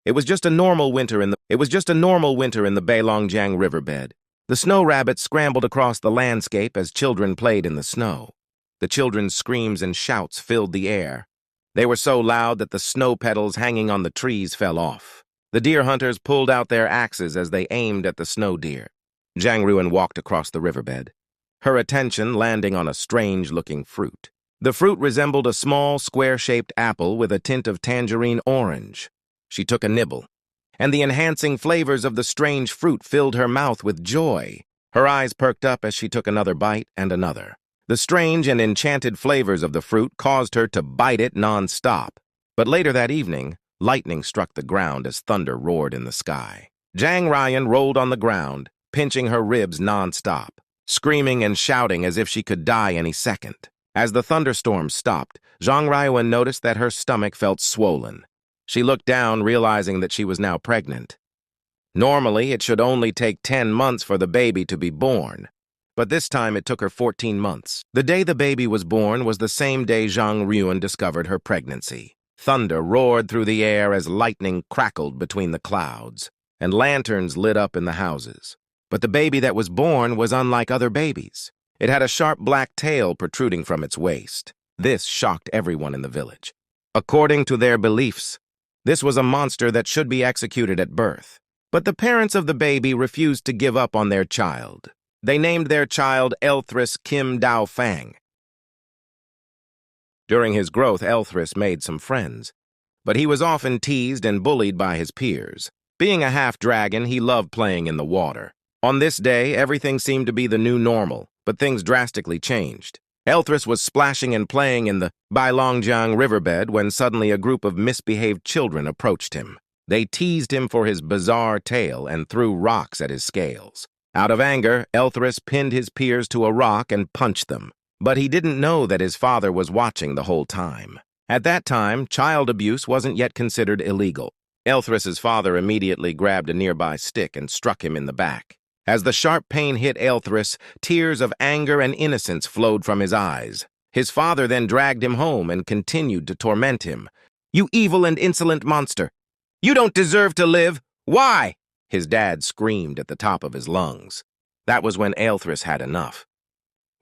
It was just a normal winter in the Beilongjiang riverbed. The snow rabbits scrambled across the landscape as children played in the snow. The children's screams and shouts filled the air. They were so loud that the snow petals hanging on the trees fell off. The deer hunters pulled out their axes as they aimed at the snow deer. Jiang Ruan walked across the riverbed, her attention landing on a strange-looking fruit. The fruit resembled a small, square-shaped apple with a tint of tangerine orange. She took a nibble, and the enhancing flavors of the strange fruit filled her mouth with joy. Her eyes perked up as she took another bite and another. The strange and enchanted flavors of the fruit caused her to bite it non-stop. But later that evening, lightning struck the ground as thunder roared in the sky. Jiang Ruan rolled on the ground, pinching her ribs non-stop, screaming and shouting as if she could die any second. As the thunderstorm stopped, Jiang Ruan noticed that her stomach felt swollen. She looked down, realizing that she was now pregnant. Normally, it should only take 10 months for the baby to be born, but this time it took her 14 months. The day the baby was born was the same day Jiang Ruan discovered her pregnancy. Thunder roared through the air as lightning crackled between the clouds, and lanterns lit up in the houses. But the baby that was born was unlike other babies. It had a sharp black tail protruding from its waist. This shocked everyone in the village. According to their beliefs, this was a monster that should be executed at birth. But the parents of the baby refused to give up on their child. They named their child Elthris Kim Dao Fang. During his growth, Elthris made some friends, but he was often teased and bullied by his peers. Being a half-dragon, he loved playing in the water. On this day, everything seemed to be the new normal, but things drastically changed. Elthris was splashing and playing in the Beilongjiang riverbed when suddenly a group of misbehaved children approached him. They teased him for his bizarre tail and threw rocks at his scales. Out of anger, Elthris pinned his peers to a rock and punched them. But he didn't know that his father was watching the whole time. At that time, child abuse wasn't yet considered illegal. Elthris's father immediately grabbed a nearby stick and struck him in the back. As the sharp pain hit Elthris, tears of anger and innocence flowed from his eyes. His father then dragged him home and continued to torment him. "You evil and insolent monster! You don't deserve to live! Why?" His dad screamed at the top of his lungs. That was when Elthris had enough.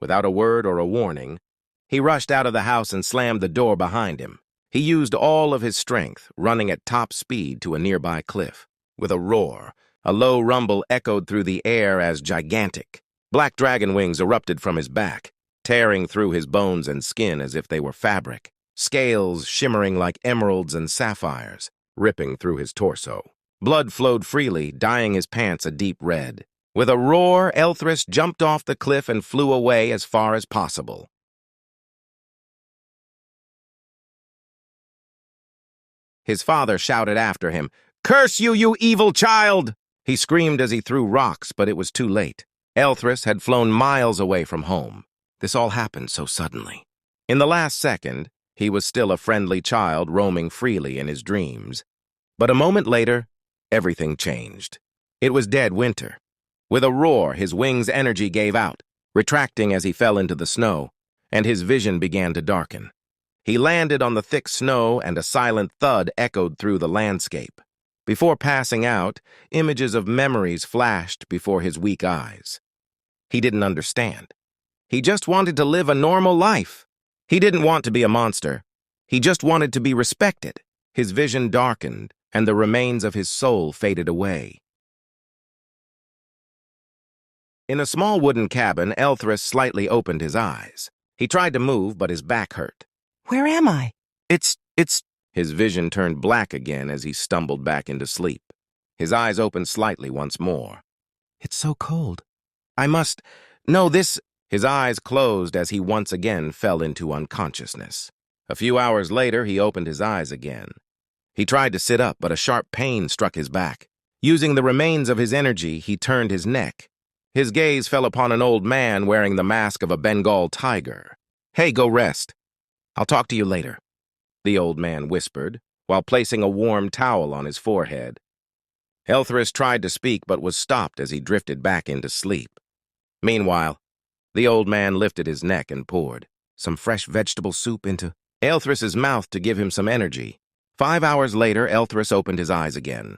Without a word or a warning, he rushed out of the house and slammed the door behind him. He used all of his strength, running at top speed to a nearby cliff. With a roar, a low rumble echoed through the air as gigantic. Black dragon wings erupted from his back, tearing through his bones and skin as if they were fabric, scales shimmering like emeralds and sapphires, ripping through his torso. Blood flowed freely, dyeing his pants a deep red. With a roar, Elthris jumped off the cliff and flew away as far as possible. His father shouted after him, "Curse you, you evil child!" He screamed as he threw rocks, but it was too late. Elthris had flown miles away from home. This all happened so suddenly. In the last second, he was still a friendly child roaming freely in his dreams. But a moment later, everything changed. It was dead winter. With a roar, his wings' energy gave out, retracting as he fell into the snow, and his vision began to darken. He landed on the thick snow, and a silent thud echoed through the landscape. Before passing out, images of memories flashed before his weak eyes. He didn't understand. He just wanted to live a normal life. He didn't want to be a monster. He just wanted to be respected. His vision darkened, and the remains of his soul faded away. In a small wooden cabin, Elthris slightly opened his eyes. He tried to move, but his back hurt. "Where am I?" It's... His vision turned black again as he stumbled back into sleep. His eyes opened slightly once more. "It's so cold. I must... No, this... His eyes closed as he once again fell into unconsciousness. A few hours later, he opened his eyes again. He tried to sit up, but a sharp pain struck his back. Using the remains of his energy, he turned his neck. His gaze fell upon an old man wearing the mask of a Bengal tiger. "Hey, go rest. I'll talk to you later," the old man whispered, while placing a warm towel on his forehead. Elthris tried to speak but was stopped as he drifted back into sleep. Meanwhile, the old man lifted his neck and poured some fresh vegetable soup into Elthris's mouth to give him some energy. 5 hours later, Elthris opened his eyes again.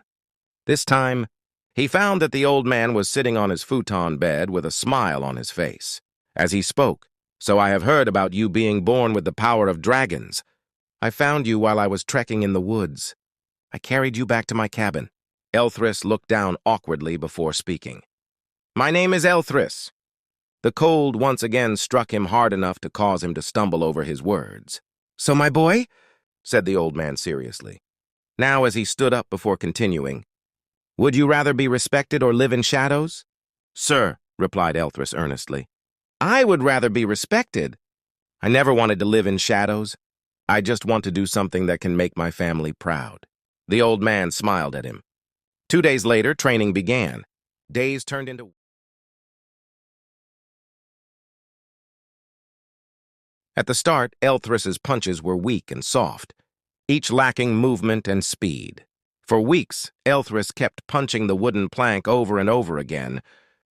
This time, he found that the old man was sitting on his futon bed with a smile on his face. As he spoke, "So I have heard about you being born with the power of dragons. I found you while I was trekking in the woods. I carried you back to my cabin." Elthris looked down awkwardly before speaking. "My name is Elthris." The cold once again struck him hard enough to cause him to stumble over his words. "So, my boy," said the old man seriously. Now, as he stood up before continuing, "Would you rather be respected or live in shadows?" "Sir," replied Elthris earnestly, "I would rather be respected. I never wanted to live in shadows. I just want to do something that can make my family proud." The old man smiled at him. 2 days later, training began. Days turned into... At the start, Elthris's punches were weak and soft, each lacking movement and speed. For weeks, Elthris kept punching the wooden plank over and over again,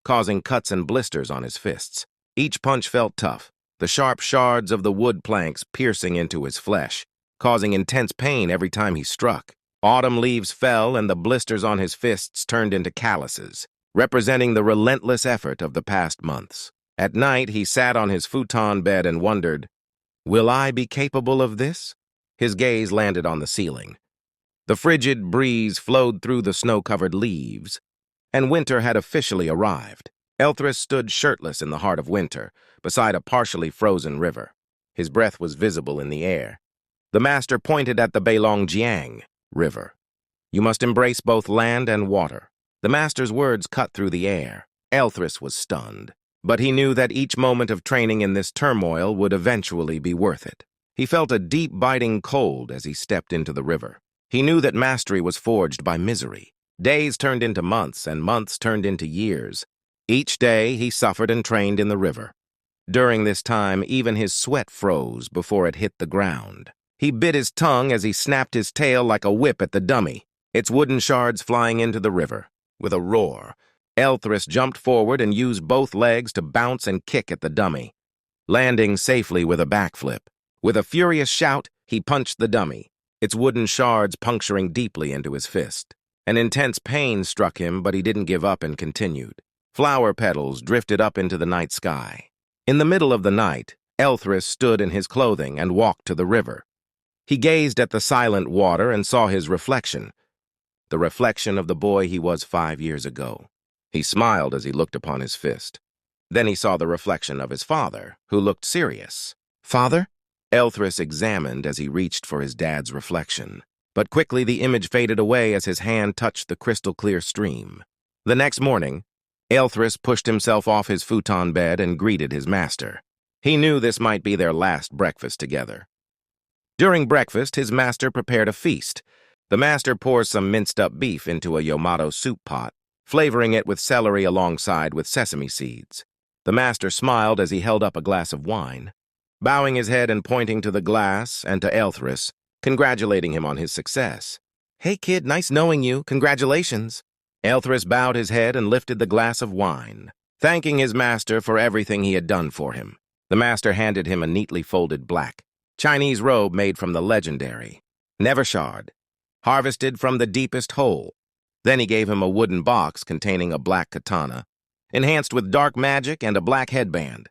causing cuts and blisters on his fists. Each punch felt tough, the sharp shards of the wood planks piercing into his flesh, causing intense pain every time he struck. Autumn leaves fell and the blisters on his fists turned into calluses, representing the relentless effort of the past months. At night, he sat on his futon bed and wondered, "Will I be capable of this?" His gaze landed on the ceiling. The frigid breeze flowed through the snow-covered leaves, and winter had officially arrived. Elthris stood shirtless in the heart of winter, beside a partially frozen river. His breath was visible in the air. The master pointed at the Beilongjiang River. "You must embrace both land and water." The master's words cut through the air. Elthris was stunned, but he knew that each moment of training in this turmoil would eventually be worth it. He felt a deep, biting cold as he stepped into the river. He knew that mastery was forged by misery. Days turned into months, and months turned into years. Each day, he suffered and trained in the river. During this time, even his sweat froze before it hit the ground. He bit his tongue as he snapped his tail like a whip at the dummy, its wooden shards flying into the river. With a roar, Elthris jumped forward and used both legs to bounce and kick at the dummy, landing safely with a backflip. With a furious shout, he punched the dummy, its wooden shards puncturing deeply into his fist. An intense pain struck him, but he didn't give up and continued. Flower petals drifted up into the night sky. In the middle of the night, Elthris stood in his clothing and walked to the river. He gazed at the silent water and saw his reflection, the reflection of the boy he was 5 years ago. He smiled as he looked upon his fist. Then he saw the reflection of his father, who looked serious. "Father?" Elthris examined as he reached for his dad's reflection. But quickly the image faded away as his hand touched the crystal-clear stream. The next morning, Elthris pushed himself off his futon bed and greeted his master. He knew this might be their last breakfast together. During breakfast, his master prepared a feast. The master poured some minced-up beef into a Yamato soup pot, flavoring it with celery alongside with sesame seeds. The master smiled as he held up a glass of wine, bowing his head and pointing to the glass and to Elthris, congratulating him on his success. "Hey, kid, nice knowing you. Congratulations." Elthris bowed his head and lifted the glass of wine, thanking his master for everything he had done for him. The master handed him a neatly folded black Chinese robe made from the legendary Nevershard, harvested from the deepest hole. Then he gave him a wooden box containing a black katana, enhanced with dark magic and a black headband.